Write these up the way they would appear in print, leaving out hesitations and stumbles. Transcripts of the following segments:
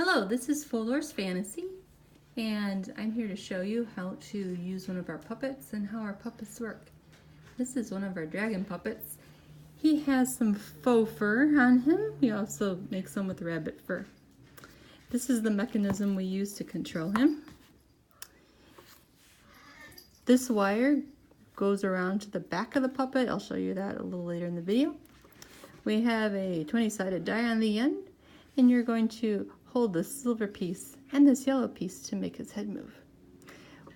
Hello, this is Folors Fantasy, and I'm here to show you how to use one of our puppets and how our puppets work. This is one of our dragon puppets. He has some faux fur on him. He also makes some with rabbit fur. This is the mechanism we use to control him. This wire goes around to the back of the puppet. I'll show you that a little later in the video. We have a 20-sided die on the end, and you're going to hold this silver piece and this yellow piece to make his head move.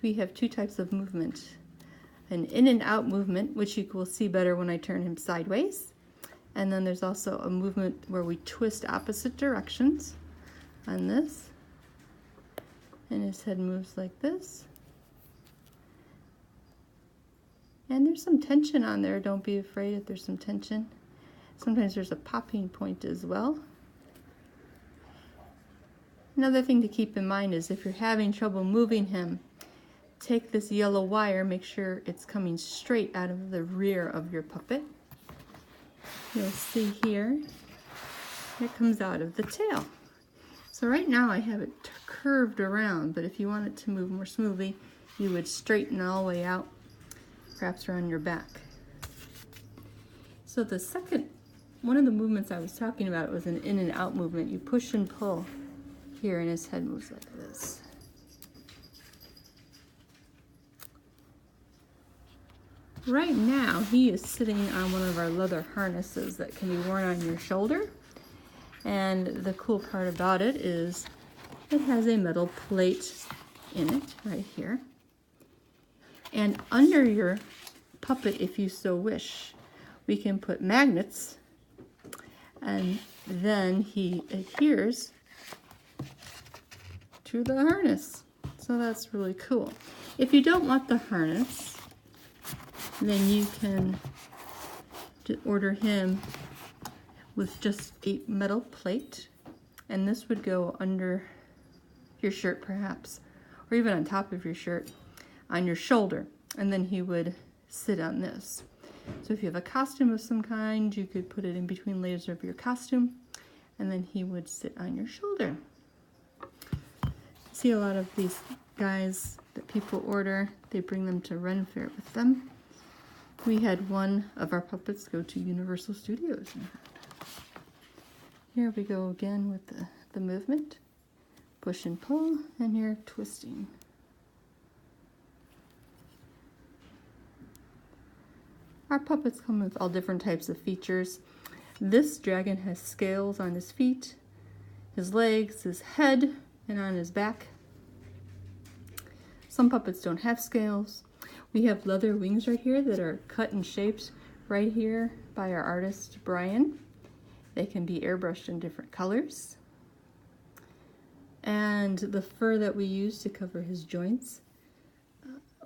We have two types of movement. An in and out movement, which you will see better when I turn him sideways. And then there's also a movement where we twist opposite directions on this. And his head moves like this. And there's some tension on there. Don't be afraid if there's some tension. Sometimes there's a popping point as well. Another thing to keep in mind is if you're having trouble moving him, take this yellow wire, make sure it's coming straight out of the rear of your puppet. You'll see here, it comes out of the tail. So right now I have it curved around, but if you want it to move more smoothly, you would straighten all the way out, perhaps around your back. So the second, one of the movements I was talking about was an in and out movement. You push and pull here, and his head moves like this. Right now, he is sitting on one of our leather harnesses that can be worn on your shoulder. And the cool part about it is it has a metal plate in it right here. And under your puppet, if you so wish, we can put magnets, and then he adheres to the harness. So that's really cool. If you don't want the harness, then you can order him with just a metal plate, and this would go under your shirt perhaps, or even on top of your shirt, on your shoulder, and then he would sit on this. So if you have a costume of some kind, you could put it in between layers of your costume, and then he would sit on your shoulder. See a lot of these guys that people order, they bring them to Ren Fair with them. We had one of our puppets go to Universal Studios. Here we go again with the movement. Push and pull, and here twisting. Our puppets come with all different types of features. This dragon has scales on his feet, his legs, his head, and on his back. Some puppets don't have scales. We have leather wings right here that are cut and shaped right here by our artist Brian. They can be airbrushed in different colors. And the fur that we use to cover his joints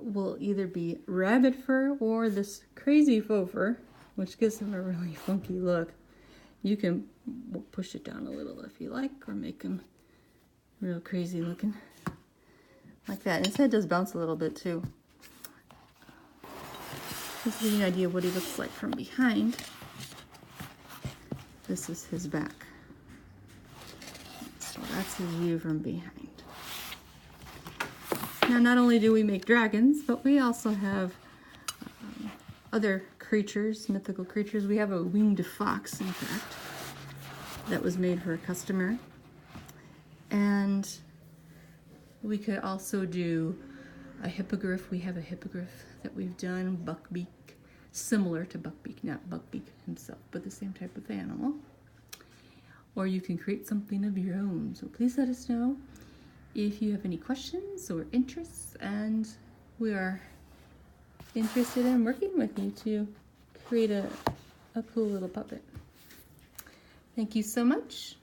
will either be rabbit fur or this crazy faux fur, which gives him a really funky look. You can push it down a little if you like, or make him real crazy looking. Like that. And his head does bounce a little bit too. Just to give you an idea of what he looks like from behind. This is his back. So that's his view from behind. Now, not only do we make dragons, but we also have other creatures, mythical creatures. We have a winged fox, in fact, that was made for a customer. And we could also do a hippogriff. We have a hippogriff that we've done, buckbeak, similar to buckbeak, not buckbeak himself, but the same type of animal. Or you can create something of your own. So please let us know if you have any questions or interests, and we are interested in working with you to create a cool little puppet. Thank you so much.